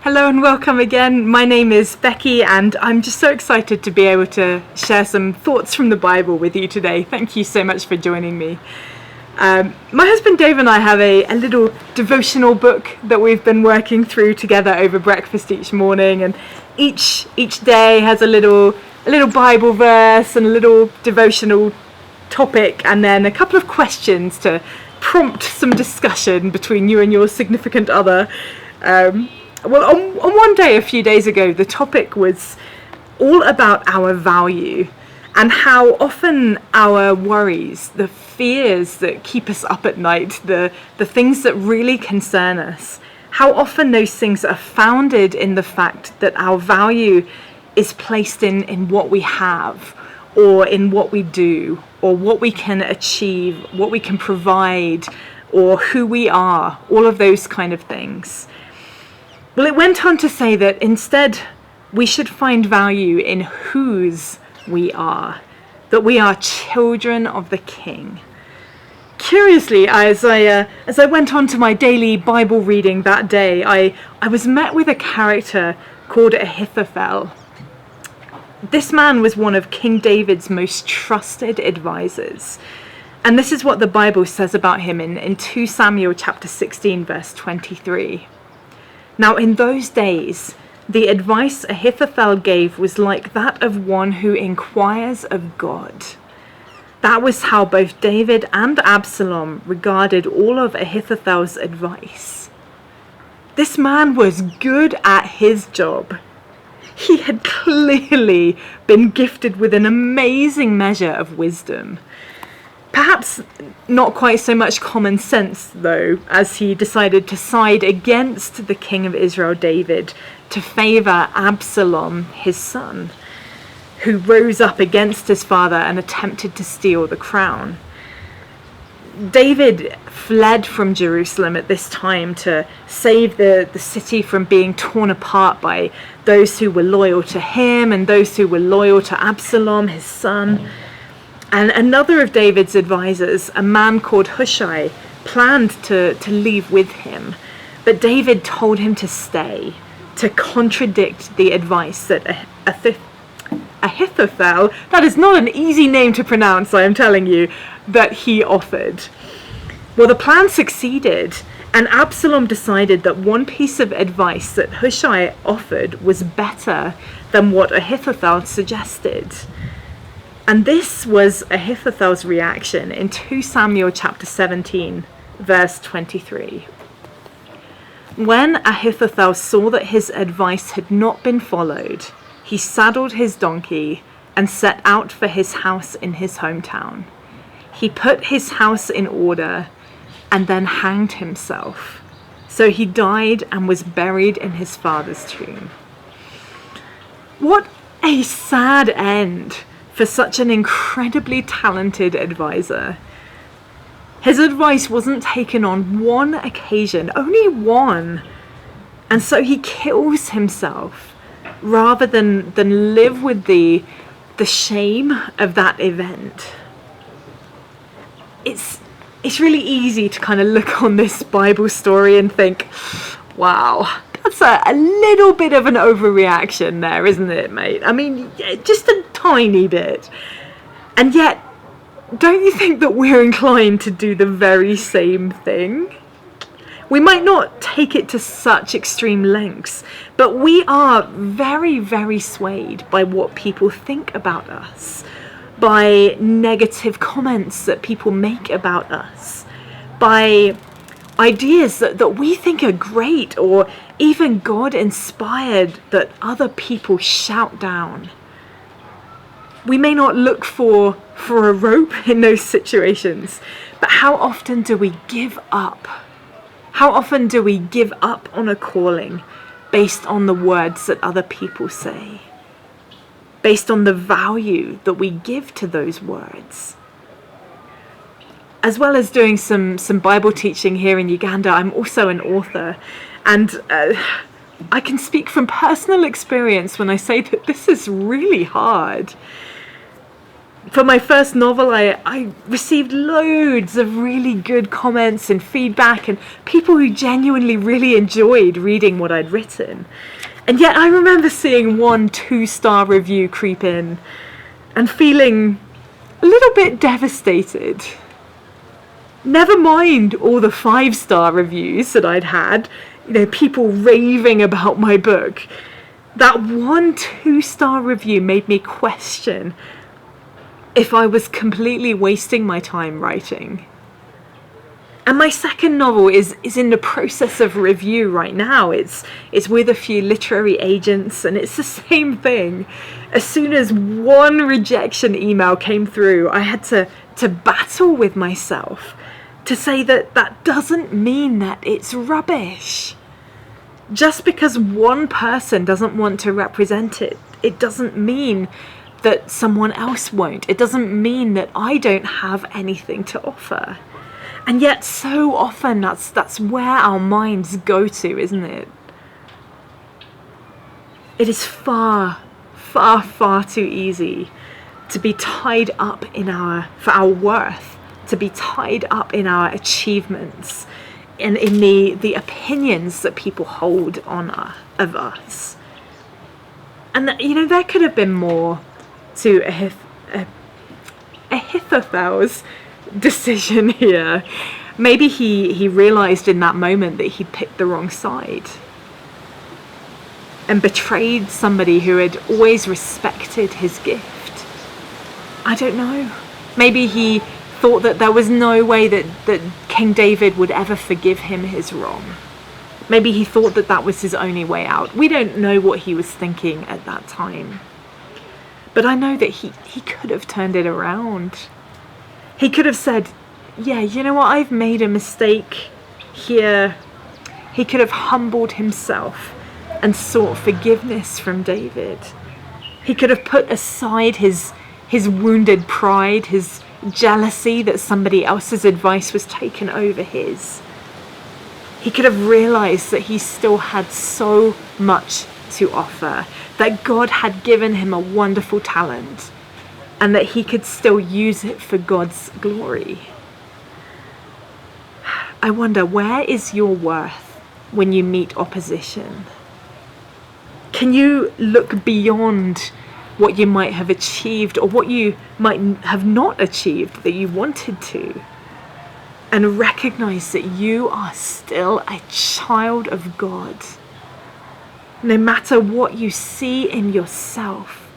Hello and welcome again. My name is Becky and I'm just so excited to be able to share some thoughts from the Bible with you today. Thank you so much for joining me. My husband Dave and I have a little devotional book that we've been working through together over breakfast each morning, and each day has a little Bible verse and a little devotional topic, and then a couple of questions to prompt some discussion between you and your significant other. Well, on one day a few days ago, the topic was all about our value and how often our worries, the fears that keep us up at night, the things that really concern us, how often those things are founded in the fact that our value is placed in what we have, or in what we do, or what we can achieve, what we can provide, or who we are, all of those kind of things. Well, it went on to say that instead we should find value in whose we are, that we are children of the King. Curiously, as I went on to my daily Bible reading that day, I was met with a character called Ahithophel. This man was one of King David's most trusted advisors. And this is what the Bible says about him in 2 Samuel chapter 16, verse 23. Now, in those days, the advice Ahithophel gave was like that of one who inquires of God. That was how both David and Absalom regarded all of Ahithophel's advice. This man was good at his job. He had clearly been gifted with an amazing measure of wisdom. Perhaps not quite so much common sense, though, as he decided to side against the king of Israel, David, to favour Absalom, his son, who rose up against his father and attempted to steal the crown. David fled from Jerusalem at this time to save the city from being torn apart by those who were loyal to him and those who were loyal to Absalom, his son. And another of David's advisors, a man called Hushai, planned to leave with him. But David told him to stay, to contradict the advice that Ahithophel, that is not an easy name to pronounce, I am telling you, that he offered. Well, the plan succeeded, and Absalom decided that one piece of advice that Hushai offered was better than what Ahithophel suggested. And this was Ahithophel's reaction in 2 Samuel chapter 17, verse 23. When Ahithophel saw that his advice had not been followed, he saddled his donkey and set out for his house in his hometown. He put his house in order and then hanged himself. So he died and was buried in his father's tomb. What a sad end for such an incredibly talented advisor. His advice wasn't taken on one occasion, only one. And so he kills himself rather than live with the shame of that event. It's really easy to kind of look on this Bible story and think, wow, that's a little bit of an overreaction there, isn't it, mate? I mean, just a tiny bit. And yet, don't you think that we're inclined to do the very same thing? We might not take it to such extreme lengths, but we are very, very swayed by what people think about us, by negative comments that people make about us, by ideas that we think are great or even God-inspired that other people shout down. We may not look for a rope in those situations, but how often do we give up? How often do we give up on a calling based on the words that other people say? Based on the value that we give to those words? As well as doing some Bible teaching here in Uganda, I'm also an author, and I can speak from personal experience when I say that this is really hard. For my first novel, I received loads of really good comments and feedback and people who genuinely really enjoyed reading what I'd written. And yet I remember seeing one 2-star review creep in and feeling a little bit devastated. Never mind all the 5-star reviews that I'd had, people raving about my book. That one 2-star review made me question if I was completely wasting my time writing. And my second novel is in the process of review right now. It's with a few literary agents, and it's the same thing. As soon as one rejection email came through, I had to battle with myself to say that doesn't mean that it's rubbish. Just because one person doesn't want to represent it, it doesn't mean that someone else won't. It doesn't mean that I don't have anything to offer. And yet so often that's where our minds go to, isn't it? It is far, far, far too easy to be tied up for our worth, to be tied up in our achievements and in the opinions that people hold of us. And there could have been more to Ahithophel's decision here. Maybe he realized in that moment that he'd picked the wrong side and betrayed somebody who had always respected his gift. I don't know. Maybe he thought that there was no way that King David would ever forgive him his wrong. Maybe he thought that was his only way out. We don't know what he was thinking at that time. But I know that he could have turned it around. He could have said, yeah, you know what, I've made a mistake here. He could have humbled himself and sought forgiveness from David. He could have put aside his wounded pride, his jealousy that somebody else's advice was taken over his. He could have realized that he still had so much to offer, that God had given him a wonderful talent, and that he could still use it for God's glory. I wonder, where is your worth when you meet opposition? Can you look beyond what you might have achieved or what you might have not achieved that you wanted to, and recognize that you are still a child of God? No matter what you see in yourself,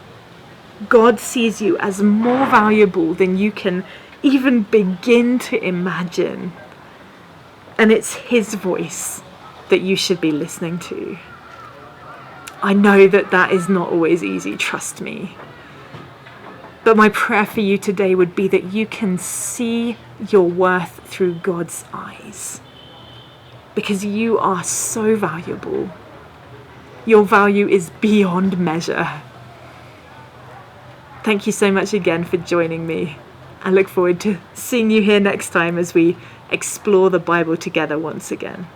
God sees you as more valuable than you can even begin to imagine. And it's his voice that you should be listening to. I know that is not always easy, trust me. But my prayer for you today would be that you can see your worth through God's eyes. Because you are so valuable. Your value is beyond measure. Thank you so much again for joining me. I look forward to seeing you here next time as we explore the Bible together once again.